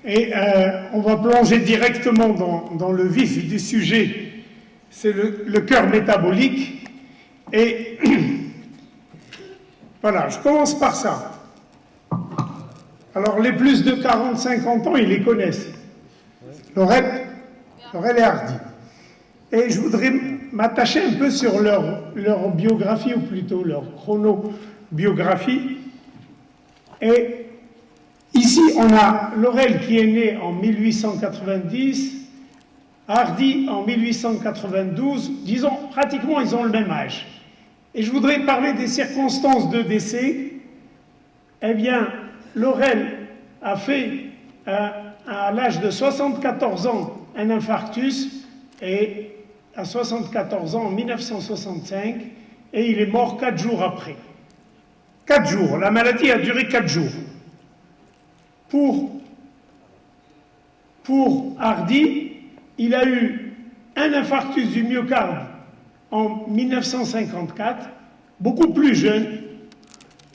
Et on va plonger directement dans le vif du sujet. C'est le cœur métabolique. Et voilà, je commence par ça. Alors les plus de 40-50 ans, ils les connaissent. Laurel et Hardy. Et je voudrais m'attacher un peu sur leur biographie, ou plutôt leur chronobiographie. Et ici, on a Laurel qui est né en 1890, Hardy en 1892, disons, pratiquement, ils ont le même âge. Et je voudrais parler des circonstances de décès. Eh bien, Laurel a fait, à l'âge de 74 ans, un infarctus, et à 74 ans, en 1965, et il est mort 4 jours après. 4 jours, la maladie a duré 4 jours. Pour Hardy, il a eu un infarctus du myocarde en 1954, beaucoup plus jeune,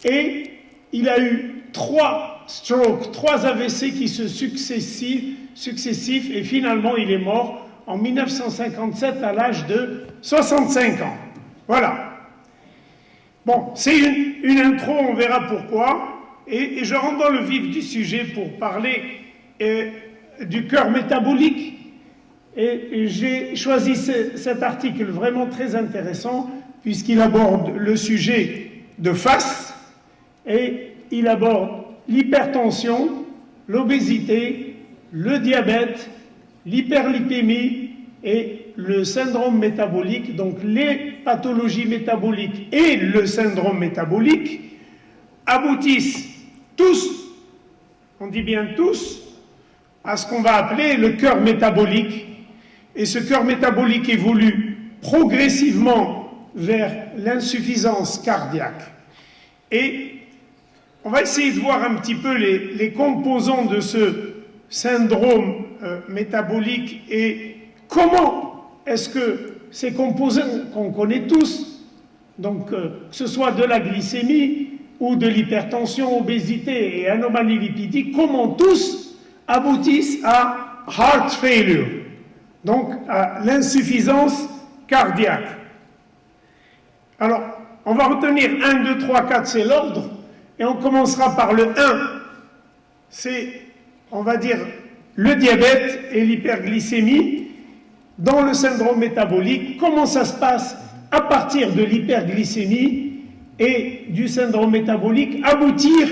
et il a eu 3 strokes, 3 AVC qui se successifs, et finalement il est mort en 1957 à l'âge de 65 ans. Voilà. Bon, c'est une intro, on verra pourquoi, et je rentre dans le vif du sujet pour parler du cœur métabolique. Et j'ai choisi cet article vraiment très intéressant, puisqu'il aborde le sujet de face, et il aborde l'hypertension, l'obésité, le diabète, l'hyperlipémie et le syndrome métabolique. Donc les pathologies métaboliques et le syndrome métabolique aboutissent tous, on dit bien tous, à ce qu'on va appeler le cœur métabolique. Et ce cœur métabolique évolue progressivement vers l'insuffisance cardiaque. Et on va essayer de voir un petit peu les composants de ce syndrome métabolique et comment est-ce que ces composants qu'on connaît tous, donc que ce soit de la glycémie ou de l'hypertension, obésité et anomalie lipidique, comment tous aboutissent à heart failure, donc à l'insuffisance cardiaque. Alors, on va retenir 1, 2, 3, 4, c'est l'ordre, et on commencera par le 1, c'est, on va dire, le diabète et l'hyperglycémie. Dans le syndrome métabolique, comment ça se passe à partir de l'hyperglycémie et du syndrome métabolique, aboutir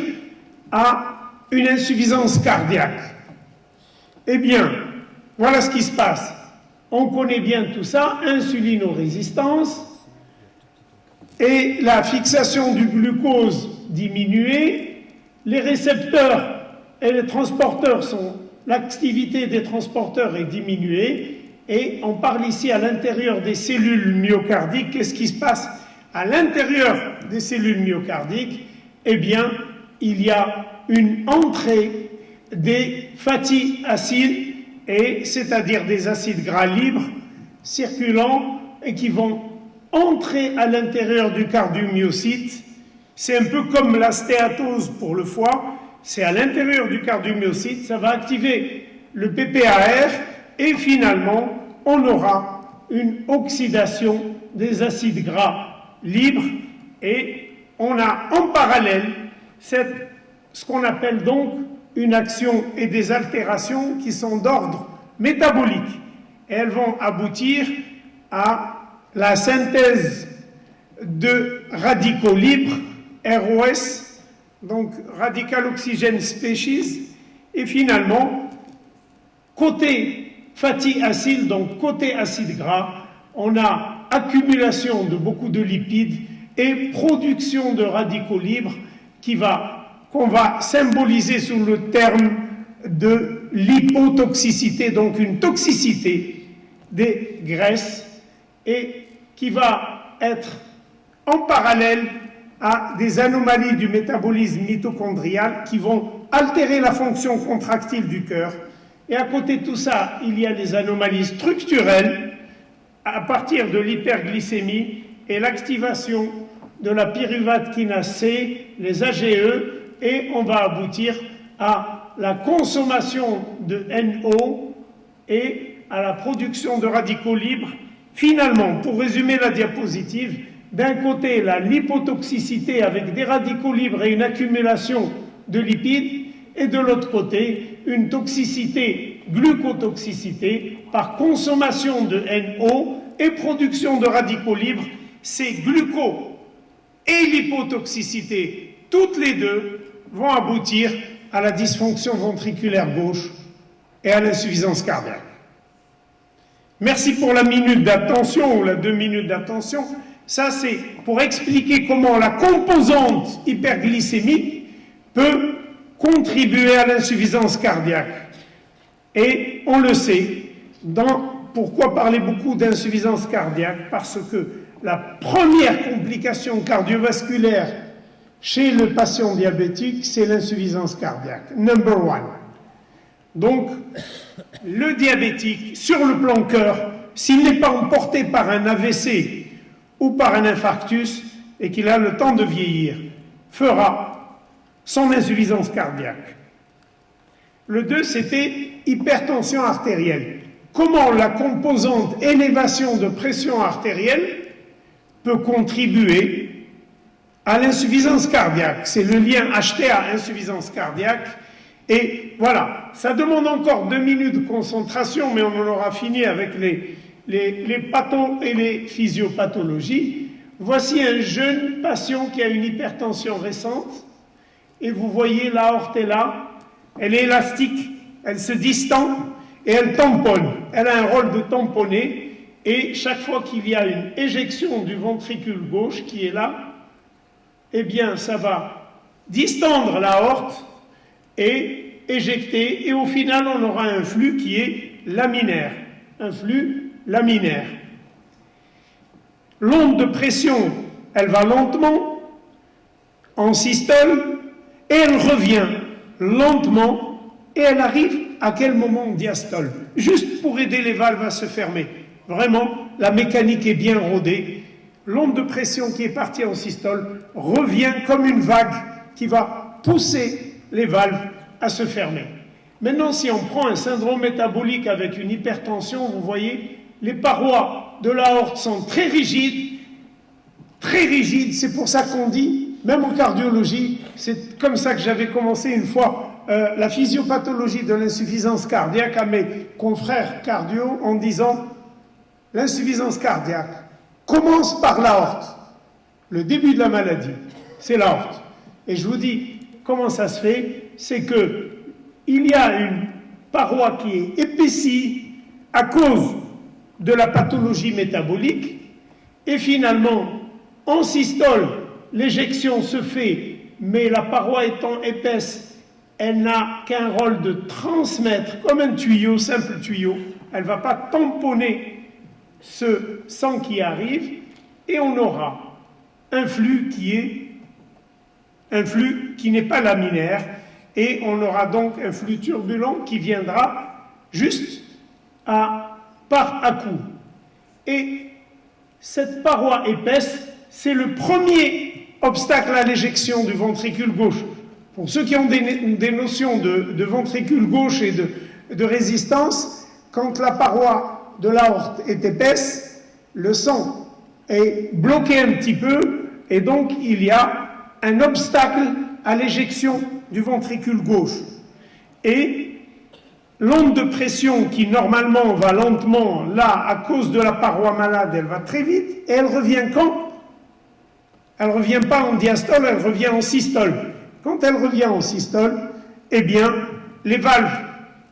à une insuffisance cardiaque? Eh bien, voilà ce qui se passe. On connaît bien tout ça, insulinorésistance, et la fixation du glucose diminuée, les récepteurs et les transporteurs l'activité des transporteurs est diminuée, et on parle ici à l'intérieur des cellules myocardiques. Qu'est-ce qui se passe à l'intérieur des cellules myocardiques? Eh bien, il y a une entrée des fatty acides, c'est-à-dire des acides gras libres circulants et qui vont entrer à l'intérieur du cardiomyocyte. C'est un peu comme la stéatose pour le foie, c'est à l'intérieur du cardiomyocyte, ça va activer le PPAR et finalement on aura une oxydation des acides gras libres, et on a en parallèle ce qu'on appelle donc une action et des altérations qui sont d'ordre métabolique, et elles vont aboutir à la synthèse de radicaux libres, ROS, donc radical oxygène species, et finalement, côté fatty acide, donc côté acide gras, on a accumulation de beaucoup de lipides et production de radicaux libres qu'on va symboliser sous le terme de l'hypotoxicité, donc une toxicité des graisses, et qui va être en parallèle à des anomalies du métabolisme mitochondrial qui vont altérer la fonction contractile du cœur. Et à côté de tout ça, il y a des anomalies structurelles à partir de l'hyperglycémie et l'activation de la pyruvate kinase C, les AGE, et on va aboutir à la consommation de NO et à la production de radicaux libres. Finalement, pour résumer la diapositive, d'un côté la lipotoxicité avec des radicaux libres et une accumulation de lipides, et de l'autre côté une toxicité, glucotoxicité par consommation de NO et production de radicaux libres. Ces gluco et lipotoxicité, toutes les deux, vont aboutir à la dysfonction ventriculaire gauche et à l'insuffisance cardiaque. Merci pour la minute d'attention ou la 2 minutes d'attention. Ça, c'est pour expliquer comment la composante hyperglycémique peut contribuer à l'insuffisance cardiaque. Et on le sait, pourquoi parler beaucoup d'insuffisance cardiaque? Parce que la première complication cardiovasculaire chez le patient diabétique, c'est l'insuffisance cardiaque, number one. Donc, le diabétique, sur le plan cœur, s'il n'est pas emporté par un AVC ou par un infarctus, et qu'il a le temps de vieillir, fera son insuffisance cardiaque. Le 2, c'était hypertension artérielle. Comment la composante élévation de pression artérielle peut contribuer à l'insuffisance cardiaque? C'est le lien HTA, insuffisance cardiaque. Et voilà, ça demande encore 2 minutes de concentration, mais on en aura fini avec les pathos et les physiopathologies. Voici un jeune patient qui a une hypertension récente, et vous voyez l'aorte est là, elle est élastique, elle se distend et elle tamponne. Elle a un rôle de tamponner, et chaque fois qu'il y a une éjection du ventricule gauche qui est là, eh bien ça va distendre l'aorte et éjecter, et au final on aura un flux qui est laminaire, un flux laminaire. L'onde de pression, elle va lentement en systole et elle revient lentement, et elle arrive à quel moment en diastole? Juste pour aider les valves à se fermer. Vraiment, la mécanique est bien rodée. L'onde de pression qui est partie en systole revient comme une vague qui va pousser les valves à se fermer. Maintenant, si on prend un syndrome métabolique avec une hypertension, vous voyez, les parois de l'aorte sont très rigides, c'est pour ça qu'on dit, même en cardiologie, c'est comme ça que j'avais commencé une fois la physiopathologie de l'insuffisance cardiaque à mes confrères cardio en disant l'insuffisance cardiaque commence par l'aorte. Le début de la maladie, c'est l'aorte. Et je vous dis comment ça se fait, c'est que il y a une paroi qui est épaissie à cause de la pathologie métabolique, et finalement, en systole, l'éjection se fait, mais la paroi étant épaisse, elle n'a qu'un rôle de transmettre, comme un tuyau, simple tuyau. Elle ne va pas tamponner ce sang qui arrive, et on aura un flux qui n'est pas laminaire, et on aura donc un flux turbulent qui viendra juste par à-coup. Et cette paroi épaisse, c'est le premier obstacle à l'éjection du ventricule gauche. Pour ceux qui ont des notions de ventricule gauche et de résistance, quand la paroi de l'aorte est épaisse, le sang est bloqué un petit peu, et donc il y a un obstacle à l'éjection du ventricule gauche. Et l'onde de pression qui normalement va lentement, là, à cause de la paroi malade, elle va très vite, et elle revient quand? Elle ne revient pas en diastole, elle revient en systole. Quand elle revient en systole, eh bien, les valves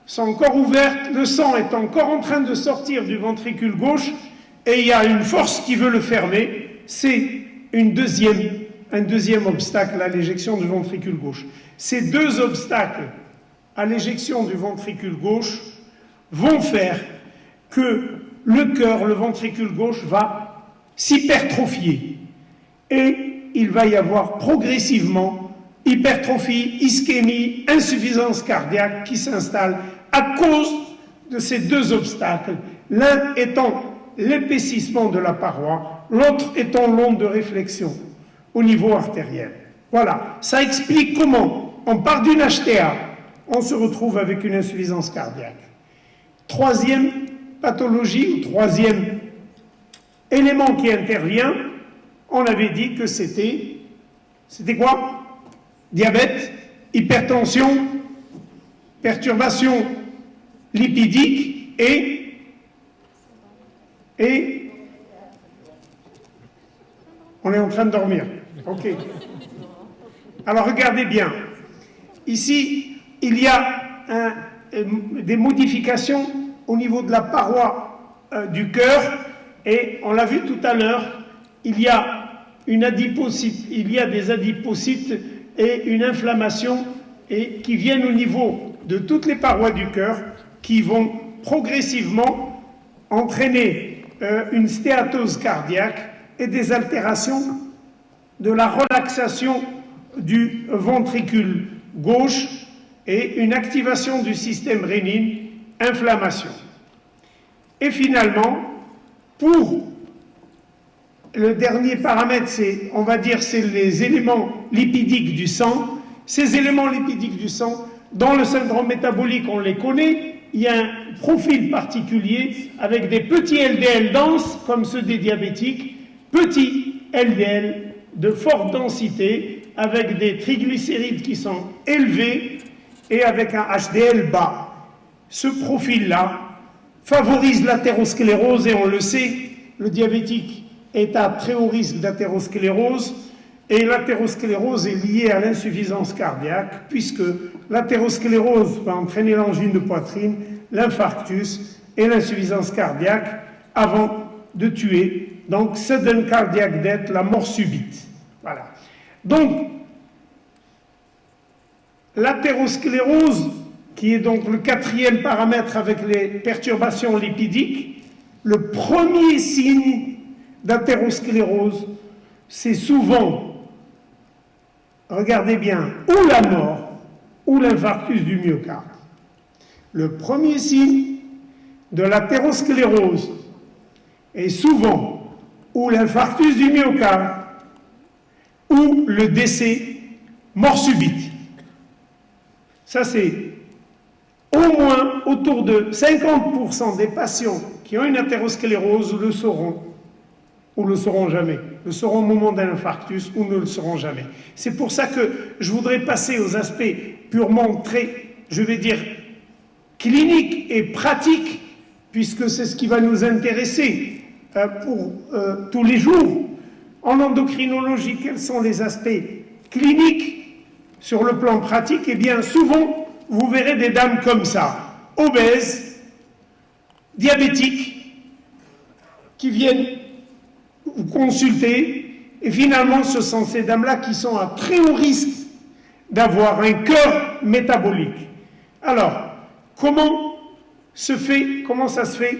sont encore ouvertes, le sang est encore en train de sortir du ventricule gauche, et il y a une force qui veut le fermer. C'est un deuxième obstacle à l'éjection du ventricule gauche. Ces deux obstacles à l'éjection du ventricule gauche vont faire que le cœur, le ventricule gauche, va s'hypertrophier. Et il va y avoir progressivement hypertrophie, ischémie, insuffisance cardiaque qui s'installe à cause de ces deux obstacles. L'un étant l'épaississement de la paroi, l'autre étant l'onde de réflexion au niveau artériel. Voilà, ça explique comment on part d'une HTA, on se retrouve avec une insuffisance cardiaque. Troisième pathologie, ou troisième élément qui intervient, on avait dit que c'était quoi? Diabète, hypertension, perturbation lipidique et on est en train de dormir. Ok. Alors regardez bien. Ici, il y a des modifications au niveau de la paroi du cœur, et on l'a vu tout à l'heure, il y a des adipocytes et une inflammation qui viennent au niveau de toutes les parois du cœur, qui vont progressivement entraîner une stéatose cardiaque et des altérations de la relaxation du ventricule gauche et une activation du système rénine, inflammation. Et finalement, pour le dernier paramètre, c'est les éléments lipidiques du sang. Ces éléments lipidiques du sang, dans le syndrome métabolique, on les connaît. Il y a un profil particulier avec des petits LDL denses, comme ceux des diabétiques, petits LDL de forte densité, avec des triglycérides qui sont élevés et avec un HDL bas. Ce profil-là favorise l'athérosclérose, et on le sait, le diabétique est à très haut risque d'athérosclérose, et l'athérosclérose est liée à l'insuffisance cardiaque, puisque l'athérosclérose va entraîner l'angine de poitrine, l'infarctus et l'insuffisance cardiaque avant de tuer. Donc, sudden cardiac death, la mort subite. Voilà. Donc, l'athérosclérose, qui est donc le quatrième paramètre avec les perturbations lipidiques, le premier signe d'athérosclérose, c'est souvent, regardez bien, ou la mort, ou l'infarctus du myocarde. Le premier signe de l'athérosclérose est souvent ou l'infarctus du myocarde, ou le décès, mort subite. Ça, c'est au moins autour de 50% des patients qui ont une athérosclérose le sauront, ou le sauront jamais. Le sauront au moment d'un infarctus, ou ne le sauront jamais. C'est pour ça que je voudrais passer aux aspects purement cliniques et pratiques, puisque c'est ce qui va nous intéresser pour tous les jours. En endocrinologie, quels sont les aspects cliniques sur le plan pratique? Eh bien, souvent, vous verrez des dames comme ça, obèses, diabétiques, qui viennent vous consulter, et finalement, ce sont ces dames-là qui sont à très haut risque d'avoir un cœur métabolique. Alors, comment ça se fait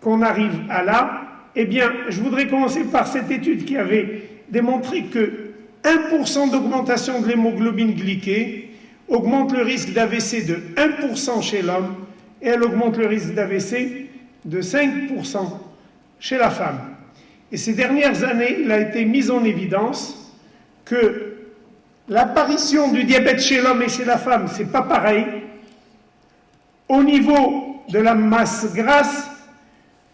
qu'on arrive à là? Eh bien, je voudrais commencer par cette étude qui avait démontré que 1% d'augmentation de l'hémoglobine glyquée augmente le risque d'AVC de 1% chez l'homme, et elle augmente le risque d'AVC de 5% chez la femme. Et ces dernières années, il a été mis en évidence que l'apparition du diabète chez l'homme et chez la femme, c'est pas pareil. Au niveau de la masse grasse,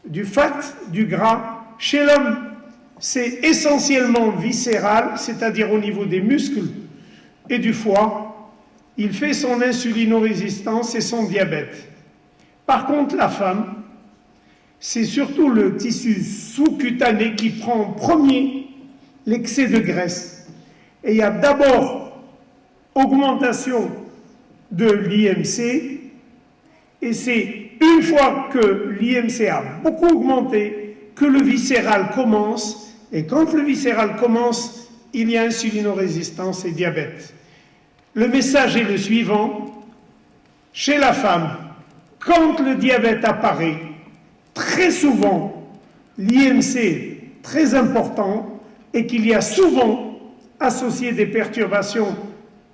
du fat, du gras, chez l'homme, c'est essentiellement viscéral, c'est-à-dire au niveau des muscles et du foie. Il fait son insulinorésistance et son diabète. Par contre, la femme, c'est surtout le tissu sous-cutané qui prend en premier l'excès de graisse. Et il y a d'abord augmentation de l'IMC, et c'est une fois que l'IMC a beaucoup augmenté que le viscéral commence, et quand le viscéral commence, il y a insulinorésistance et diabète. Le message est le suivant: chez la femme, quand le diabète apparaît, très souvent, l'IMC est très important, et qu'il y a souvent associé des perturbations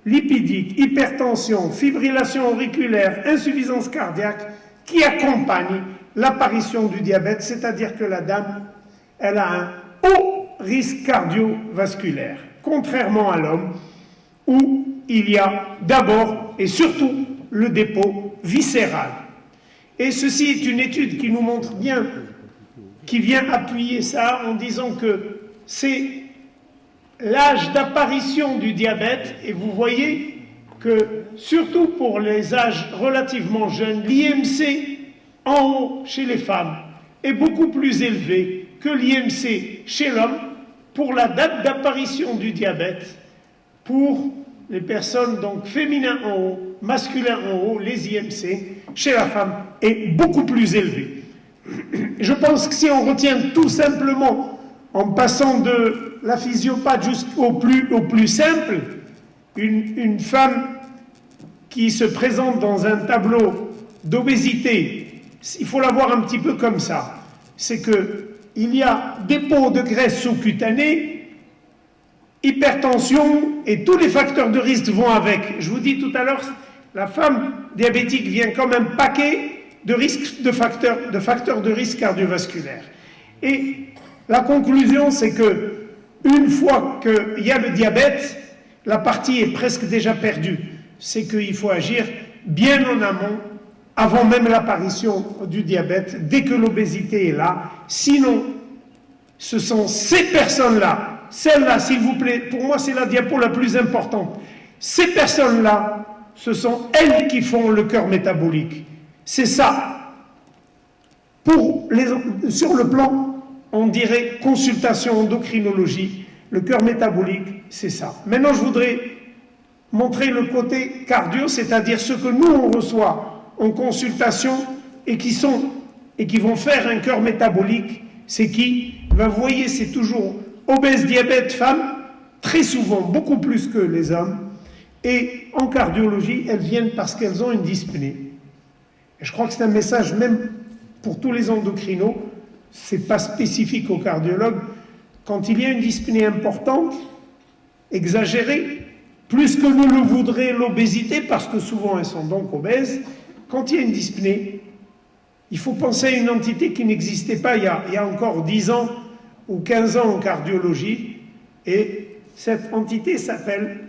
lipidiques, hypertension, fibrillation auriculaire, insuffisance cardiaque, qui accompagnent l'apparition du diabète, c'est-à-dire que la dame, elle a un haut risque cardiovasculaire, contrairement à l'homme, où il y a d'abord et surtout le dépôt viscéral. Et ceci est une étude qui nous montre bien, qui vient appuyer ça en disant que c'est l'âge d'apparition du diabète, et vous voyez que surtout pour les âges relativement jeunes, l'IMC en haut chez les femmes est beaucoup plus élevé que l'IMC chez l'homme pour la date d'apparition du diabète. Pour les personnes donc féminins en haut, masculins en haut, les IMC chez la femme est beaucoup plus élevé. Je pense que si on retient tout simplement, en passant de la physiopathe jusqu'au plus simple, une femme qui se présente dans un tableau d'obésité, il faut la voir un petit peu comme ça. C'est qu'il y a dépôt de graisse sous-cutanée, hypertension, et tous les facteurs de risque vont avec. Je vous dis tout à l'heure, la femme diabétique vient comme un paquet de facteurs de risque cardiovasculaire. Et la conclusion, c'est que une fois qu'il y a le diabète, la partie est presque déjà perdue. C'est qu'il faut agir bien en amont, avant même l'apparition du diabète, dès que l'obésité est là. Sinon, ce sont ces personnes-là, celle-là, s'il vous plaît, pour moi c'est la diapo la plus importante. Ces personnes-là, ce sont elles qui font le cœur métabolique. C'est ça. Sur le plan, on dirait consultation, endocrinologie, le cœur métabolique, c'est ça. Maintenant, je voudrais montrer le côté cardio, c'est-à-dire ce que nous, on reçoit en consultation et qui vont faire un cœur métabolique. C'est qui? Ben, vous voyez, c'est toujours obèse, diabète, femme, très souvent, beaucoup plus que les hommes. Et en cardiologie, elles viennent parce qu'elles ont une dyspnée. Et je crois que c'est un message même pour tous les endocrinos, c'est pas spécifique aux cardiologues. Quand il y a une dyspnée importante, exagérée, plus que ne le voudrait l'obésité, parce que souvent elles sont donc obèses, quand il y a une dyspnée, il faut penser à une entité qui n'existait pas il y a encore 10 ans ou 15 ans en cardiologie, et cette entité s'appelle,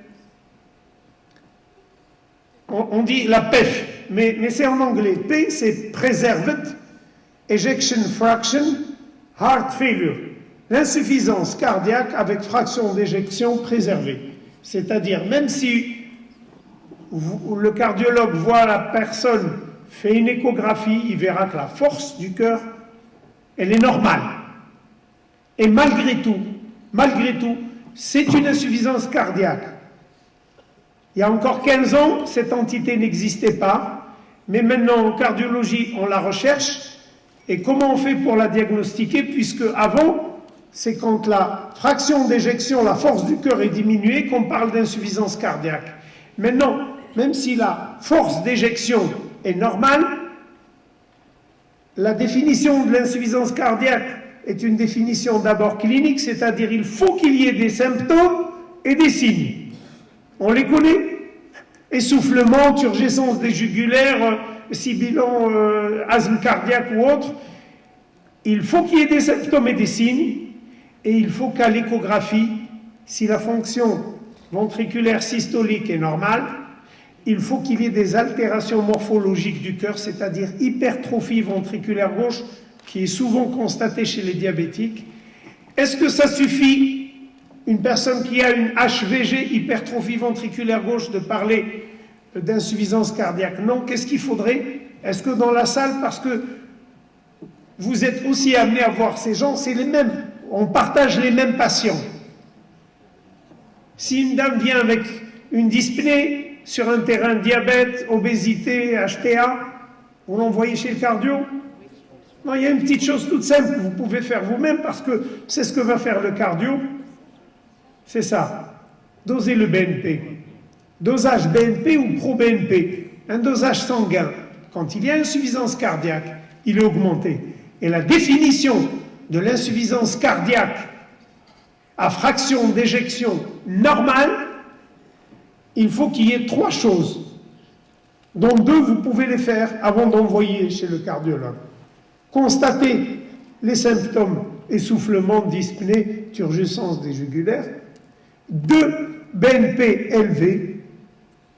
on dit la PEF, mais c'est en anglais. P, c'est Preserved Ejection Fraction Heart Failure, l'insuffisance cardiaque avec fraction d'éjection préservée. C'est-à-dire, même si le cardiologue voit la personne, fait une échographie, il verra que la force du cœur, elle est normale. Et malgré tout, c'est une insuffisance cardiaque. Il y a encore 15 ans, cette entité n'existait pas, mais maintenant en cardiologie, on la recherche. Et comment on fait pour la diagnostiquer? Puisque avant, c'est quand la fraction d'éjection, la force du cœur est diminuée, qu'on parle d'insuffisance cardiaque. Maintenant, même si la force d'éjection est normale, la définition de l'insuffisance cardiaque est une définition d'abord clinique, c'est-à-dire il faut qu'il y ait des symptômes et des signes. On les connaît. Essoufflement, turgescence des jugulaires, sibilant, asthme cardiaque ou autre. Il faut qu'il y ait des symptômes et des signes, et il faut qu'à l'échographie, si la fonction ventriculaire systolique est normale, il faut qu'il y ait des altérations morphologiques du cœur, c'est-à-dire hypertrophie ventriculaire gauche, qui est souvent constatée chez les diabétiques. Est-ce que ça suffit, une personne qui a une HVG, hypertrophie ventriculaire gauche, de parler d'insuffisance cardiaque? Non. Qu'est-ce qu'il faudrait? Est-ce que dans la salle, parce que vous êtes aussi amené à voir ces gens, c'est les mêmes, on partage les mêmes patients. Si une dame vient avec une dyspnée sur un terrain diabète, obésité, HTA, vous l'envoyez chez le cardio? Non, il y a une petite chose toute simple que vous pouvez faire vous-même, parce que c'est ce que va faire le cardio. C'est ça, doser le BNP. Dosage BNP ou pro-BNP, un dosage sanguin. Quand il y a insuffisance cardiaque, il est augmenté. Et la définition de l'insuffisance cardiaque à fraction d'éjection normale, il faut qu'il y ait 3 choses, dont 2, vous pouvez les faire avant d'envoyer chez le cardiologue. Constater les symptômes, essoufflement, dyspnée, turgescence des jugulaires. 2, BNP élevé.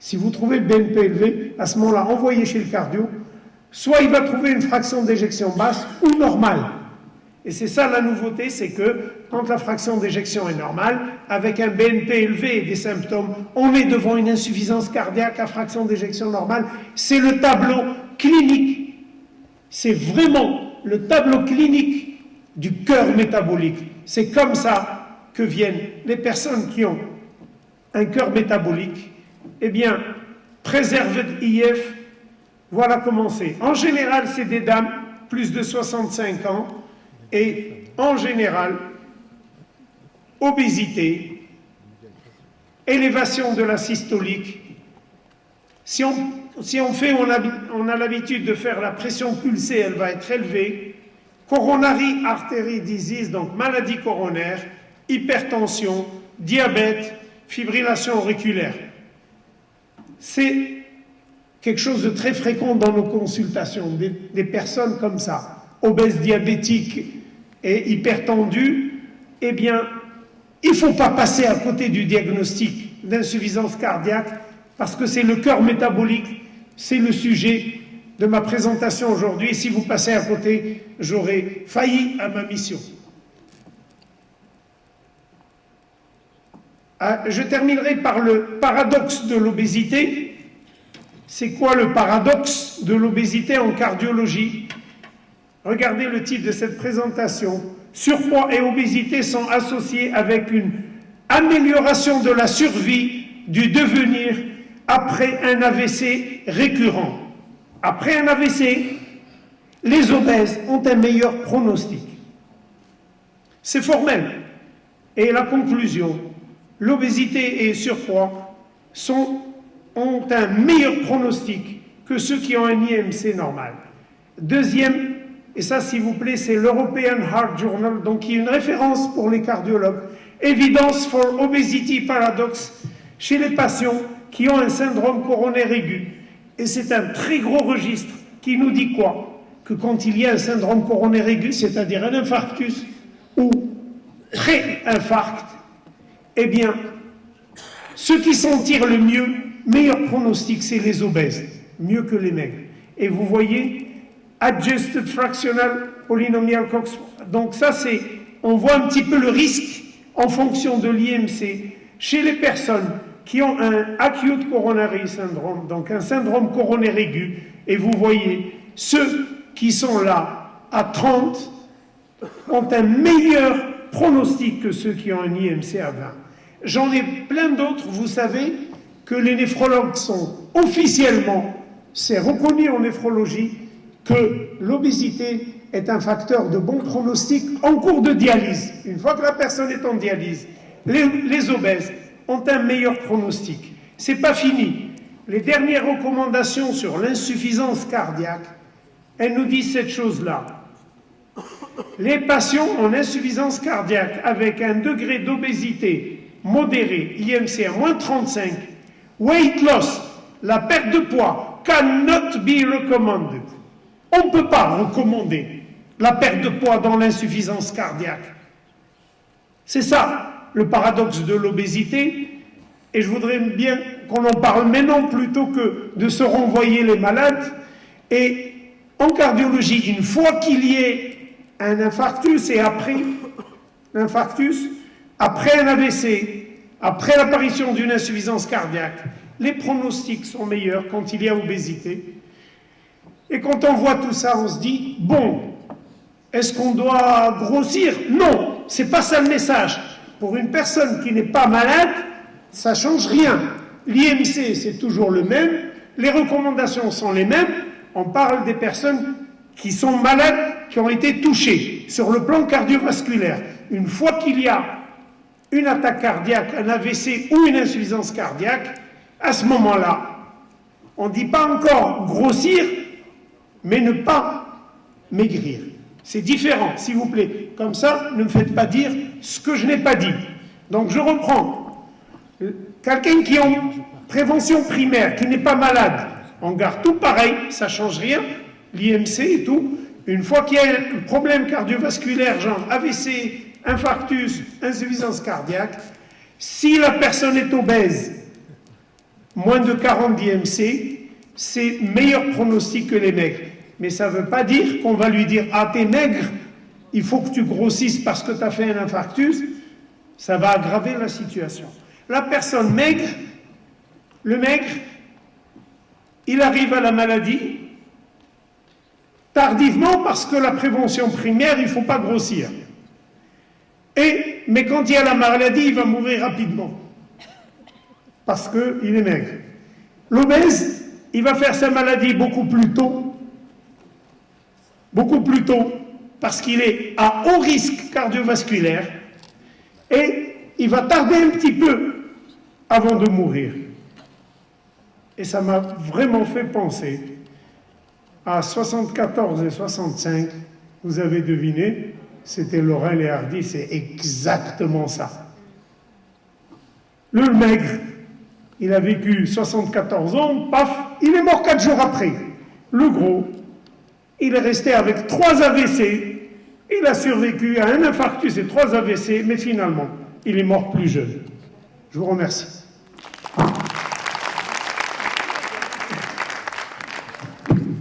Si vous trouvez le BNP élevé, à ce moment-là, envoyez chez le cardio, soit il va trouver une fraction d'éjection basse ou normale. Et c'est ça la nouveauté, c'est que quand la fraction d'éjection est normale, avec un BNP élevé et des symptômes, on est devant une insuffisance cardiaque à fraction d'éjection normale. C'est le tableau clinique. C'est vraiment le tableau clinique du cœur métabolique. C'est comme ça que viennent les personnes qui ont un cœur métabolique. Eh bien, Preserved IF, voilà comment c'est. En général, c'est des dames plus de 65 ans et en général, obésité, élévation de la systolique. Si on a l'habitude de faire la pression pulsée, elle va être élevée. Coronary artery disease, donc maladie coronaire, hypertension, diabète, fibrillation auriculaire. C'est quelque chose de très fréquent dans nos consultations, des personnes comme ça, obèses, diabétiques et hypertendues. Eh bien, il ne faut pas passer à côté du diagnostic d'insuffisance cardiaque parce que c'est le cœur métabolique, c'est le sujet de ma présentation aujourd'hui. Et si vous passez à côté, j'aurai failli à ma mission. Je terminerai par le paradoxe de l'obésité. C'est quoi le paradoxe de l'obésité en cardiologie? Regardez le titre de cette présentation. Surpoids et obésité sont associés avec une amélioration de la survie du devenir après un AVC récurrent. Après un AVC, les obèses ont un meilleur pronostic. C'est formel. Et la conclusion, l'obésité et le surpoids ont un meilleur pronostic que ceux qui ont un IMC normal. Deuxième, et ça s'il vous plaît, c'est l'European Heart Journal, donc qui est une référence pour les cardiologues, Evidence for Obesity Paradox chez les patients qui ont un syndrome coronaire aigu. Et c'est un très gros registre qui nous dit quoi? Que quand il y a un syndrome coronaire aigu, c'est-à-dire un infarctus ou pré-infarct, eh bien, ceux qui s'en tirent le mieux, meilleur pronostic, c'est les obèses, mieux que les maigres. Et vous voyez, Adjusted Fractional Polynomial Cox, donc ça c'est, on voit un petit peu le risque en fonction de l'IMC chez les personnes qui ont un acute coronary syndrome, donc un syndrome coronaire aigu, et vous voyez, ceux qui sont là à 30 ont un meilleur pronostic que ceux qui ont un IMC à 20. J'en ai plein d'autres, vous savez que les néphrologues sont officiellement, c'est reconnu en néphrologie, que l'obésité est un facteur de bon pronostic en cours de dialyse. Une fois que la personne est en dialyse, les obèses ont un meilleur pronostic. C'est pas fini. Les dernières recommandations sur l'insuffisance cardiaque, elles nous disent cette chose-là. Les patients en insuffisance cardiaque avec un degré d'obésité modéré, IMC à moins 35, weight loss, la perte de poids, cannot be recommended. On ne peut pas recommander la perte de poids dans l'insuffisance cardiaque. C'est ça le paradoxe de l'obésité, et je voudrais bien qu'on en parle maintenant plutôt que de se renvoyer les malades. Et en cardiologie, une fois qu'il y ait un infarctus et après l'infarctus, après un AVC, après l'apparition d'une insuffisance cardiaque, les pronostics sont meilleurs quand il y a obésité. Et quand on voit tout ça, on se dit, bon, est-ce qu'on doit grossir? Non, c'est pas ça le message. Pour une personne qui n'est pas malade, ça change rien. L'IMC, c'est toujours le même, les recommandations sont les mêmes. On parle des personnes qui sont malades, qui ont été touchées sur le plan cardiovasculaire. Une fois qu'il y a une attaque cardiaque, un AVC ou une insuffisance cardiaque, à ce moment-là, on ne dit pas encore grossir, mais ne pas maigrir. C'est différent, s'il vous plaît. Comme ça, ne me faites pas dire ce que je n'ai pas dit. Donc je reprends. Quelqu'un qui est en prévention primaire, qui n'est pas malade, on garde tout pareil, ça ne change rien, l'IMC et tout. Une fois qu'il y a un problème cardiovasculaire, genre AVC, infarctus, insuffisance cardiaque, si la personne est obèse, moins de 40 d'IMC, c'est meilleur pronostic que les maigres. Mais ça ne veut pas dire qu'on va lui dire « Ah, t'es maigre, il faut que tu grossisses parce que tu as fait un infarctus », ça va aggraver la situation. La personne maigre, le maigre, il arrive à la maladie tardivement parce que la prévention primaire, il ne faut pas grossir. Mais quand il y a la maladie, il va mourir rapidement parce qu'il est maigre. L'obèse, il va faire sa maladie beaucoup plus tôt, parce qu'il est à haut risque cardiovasculaire et il va tarder un petit peu avant de mourir. Et ça m'a vraiment fait penser à 74 et 65, vous avez deviné, c'était Laurel et Hardy, c'est exactement ça. Le maigre, il a vécu 74 ans, paf, il est mort 4 jours après. Le gros, il est resté avec 3 AVC, il a survécu à un infarctus et 3 AVC, mais finalement, il est mort plus jeune. Je vous remercie.